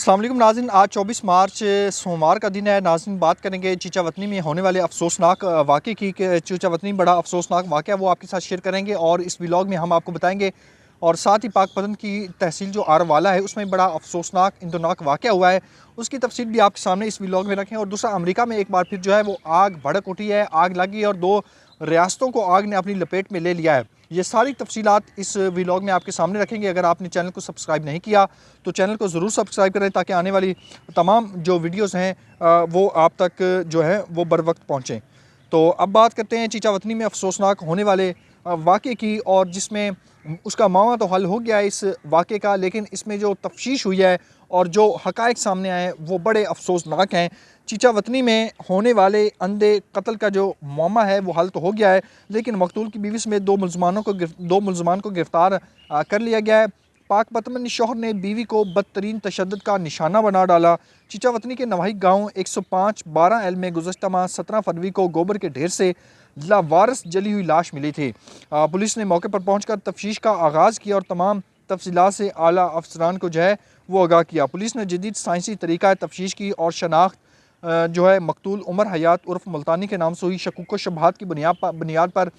अस्सलाम वालेकुम नाज़रीन, आज 24 मार्च सोमवार का दिन है। नाज़रीन, बात करेंगे चीचा वतनी में होने वाले अफसोसनाक वाक़े की कि चीचा वतनी बड़ा अफसोसनाक वाक़या वो आपके साथ शेयर करेंगे और इस व्लॉग में हम आपको बताएंगे। और साथ ही पाकपतन की तहसील जो आरवाला है उसमें बड़ा अफसोसनाक इंदोनाक वाक़या हुआ है, उसकी तफसील भी आपके सामने इस व्लॉग में रखें। और दूसरा, अमेरिका में एक बार फिर जो है वो आग भड़क उठी है, आग लगी और 2 रियासतों को आग ने अपनी लपेट में ले लिया है। ये सारी तफसीलात इस व्लॉग में आपके सामने रखेंगे। अगर आपने चैनल को सब्सक्राइब नहीं किया तो चैनल को ज़रूर सब्सक्राइब करें ताकि आने वाली तमाम जो वीडियोस हैं वो आप तक जो है वो बर वक्त पहुँचें। तो अब बात करते हैं चीचा वतनी में अफसोसनाक होने वाले वाक़े की, और जिसमें उसका मामला तो हल हो गया है इस वाक़े का, लेकिन इसमें जो तफ्शीश हुई है और जो हक़ाइक़ सामने आए हैं वो बड़े अफसोसनाक हैं। चीचा वतनी में होने वाले अंधे कत्ल का जो मामला है वो हल तो हो गया है, लेकिन मकतूल की बीवी समेत 2 मुलज़मान को गिरफ़्तार कर लिया गया है। पाकपतन शौहर ने बीवी को बदतरीन तशद्दुद का निशाना बना डाला। चीचा वतनी के नवाही गाँव 105-12L में गुज़श्ता माह 17 फरवरी को गोबर के ढेर से लावारिस जली हुई लाश मिली थी। पुलिस ने मौके पर पहुंचकर तफ्तीश का आगाज़ किया और तमाम तफसीलात से आला अफसरान को जो है वो आगाह किया। पुलिस ने जदीद साइंसी तरीका तफ्तीश की और शनाख्त जो है मकतूल उमर हयात उर्फ मुल्तानी के नाम से हुई। शकूक व शुबहात की बुनियाद पर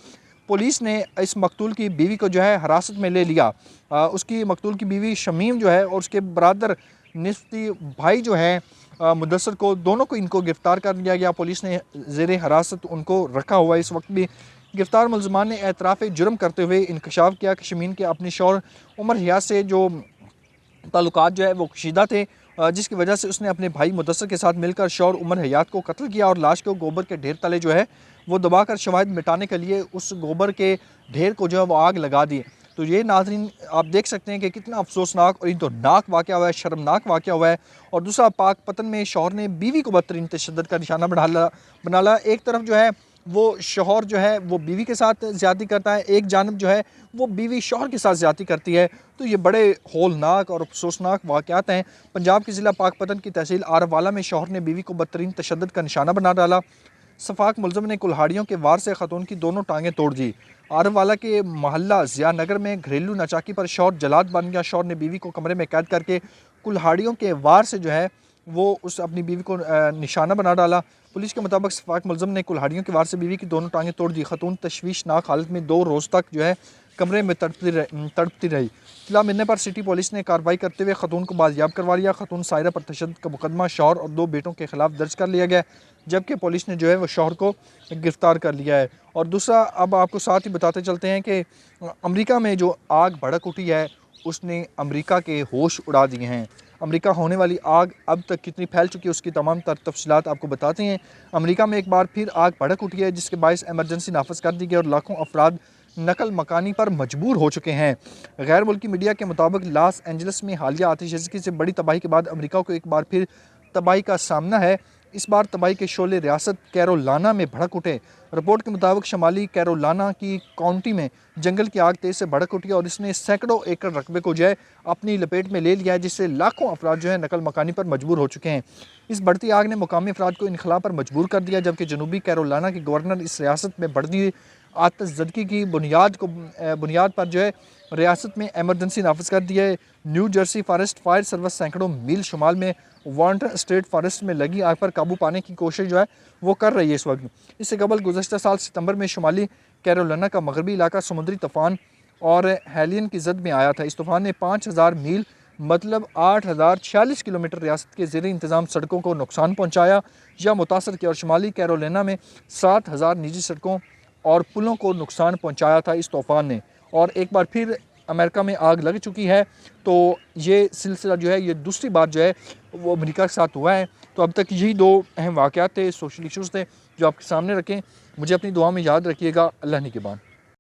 पुलिस ने इस मकतूल की बीवी को जो है हिरासत में ले लिया। उसकी मकतूल की बीवी शमीम जो है और उसके बरादर निस्बती भाई जो है मुदस्सर को, दोनों को इनको गिरफ़्तार कर लिया गया। पुलिस ने ज़ेरे हिरासत उनको रखा हुआ है इस वक्त भी। गिरफ़्तार मुलज़मान ने एतराफ़ जुर्म करते हुए इंकशाफ किया कि शमीम के अपने शौहर उमर हयात से जो ताल्लुकात जो है वो कशीदा थे, जिसकी वजह से उसने अपने भाई मुदस्सर के साथ मिलकर शौहर उमर हयात को कत्ल किया और लाश को गोबर के ढेर तले जो है वो दबाकर शवाहिद मिटाने के लिए उस गोबर के ढेर को जो है वो आग लगा दी। तो ये नाज़रीन आप देख सकते हैं कि कितना अफसोसनाक और इंतनाक वाक़या हुआ है, शर्मनाक वाक़या हुआ है। और दूसरा, पाकपतन में शौहर ने बीवी को बदतरीन तशद्दुद का निशाना बना ला। एक तरफ जो है वो शौहर जो है वो बीवी के साथ ज़्यादती करता है, एक जानब जो है वो बीवी शौहर के साथ ज़्यादती करती है। तो ये बड़े हौलनाक और अफसोसनाक वाक़यात हैं। पंजाब के ज़िला पाकपतन की तहसील आरवाला में शौहर ने बीवी को बदतरीन तशद्दुद का निशाना बना डाला। सफाक मुलज़म ने कुल्हाड़ियों के वार से खतून की दोनों टांगें तोड़ दी। आरवाला के मोहल्ला ज़िया नगर में घरेलू नाचाकी पर शौहर जलाद बन गया। शौहर ने बीवी को कमरे में कैद करके कुल्हाड़ियों के वार से जो है वो उस अपनी बीवी को निशाना बना डाला। पुलिस के मुताबिक सफाक मुलज़म ने कुल्हाड़ियों के वार से बीवी की दोनों टांगें तोड़ दी। खतून तशवीशनाक हालत में 2 रोज़ तक जो है कमरे में तड़पती रही। इत्तला मिलने पर सिटी पुलिस ने कार्रवाई करते हुए खतून को बाजियाब करवा लिया। खतून सायरा पर तशद्दुद का मुकदमा शौहर और 2 बेटों के खिलाफ दर्ज कर लिया गया, जबकि पुलिस ने जो है वो शौहर को गिरफ़्तार कर लिया है। और दूसरा, अब आपको साथ ही बताते चलते हैं कि अमेरिका में जो आग भड़क उठी है उसने अमेरिका के होश उड़ा दिए हैं। अमेरिका होने वाली आग अब तक कितनी फैल चुकी है उसकी तमाम तफसीलात आपको बताते हैं। अमेरिका में एक बार फिर आग भड़क उठी है, जिसके बायस एमरजेंसी नाफज कर दी गई और लाखों अफराद नकल मकानी पर मजबूर हो चुके हैं। गैर मुल्की मीडिया के मुताबिक लॉस एंजल्स में हालिया आतिशबाजी से बड़ी तबाही के बाद अमेरिका को एक बार फिर तबाही का सामना है। इस बार तबाही के शोले रियासत कैरोलाना में भड़क उठे। रिपोर्ट के मुताबिक शमाली कैरोलाना की काउंटी में जंगल की आग तेज़ से भड़क उठी और इसने सैकड़ों एकड़ रकबे को जो है अपनी लपेट में ले लिया है, जिससे लाखों अफराद जो है नकल मकानी पर मजबूर हो चुके हैं। इस बढ़ती आग ने मुकामी अफराद को इनखला पर मजबूर कर दिया, जबकि जनूबी कैरोलाना के गवर्नर इस रियासत में बढ़ती आतिशबाजी की बुनियाद पर जो है रियासत में एमरजेंसी नाफिज कर दी है। New Jersey forest fire service सैकड़ों मील शुमाल में वार्नर स्टेट फॉरेस्ट में लगी आग पर काबू पाने की कोशिश जो है वो कर रही है इस वक्त। इससे कबल गुज़श्ता साल सितंबर में शुमाली कैरोलिना का मगरबी इलाका समुद्री तूफ़ान और हेलियन की जद में आया था। इस तूफ़ान ने 5000 मील मतलब 8046 किलोमीटर रियासत के ज़ेरे इंतज़ाम सड़कों को नुकसान पहुँचाया या मुतासर किया और शुमाली कैरोलिना में 7000 निजी सड़कों और पुलों को नुकसान पहुँचाया था इस तूफ़ान ने। और एक बार फिर अमेरिका में आग लग चुकी है। तो ये सिलसिला जो है ये दूसरी बार जो है वो अमेरिका के साथ हुआ है। तो अब तक यही 2 अहम वाक़यात थे, सोशल इशूज़ थे जो आपके सामने रखें। मुझे अपनी दुआ में याद रखिएगा। अल्लाह निगहबान।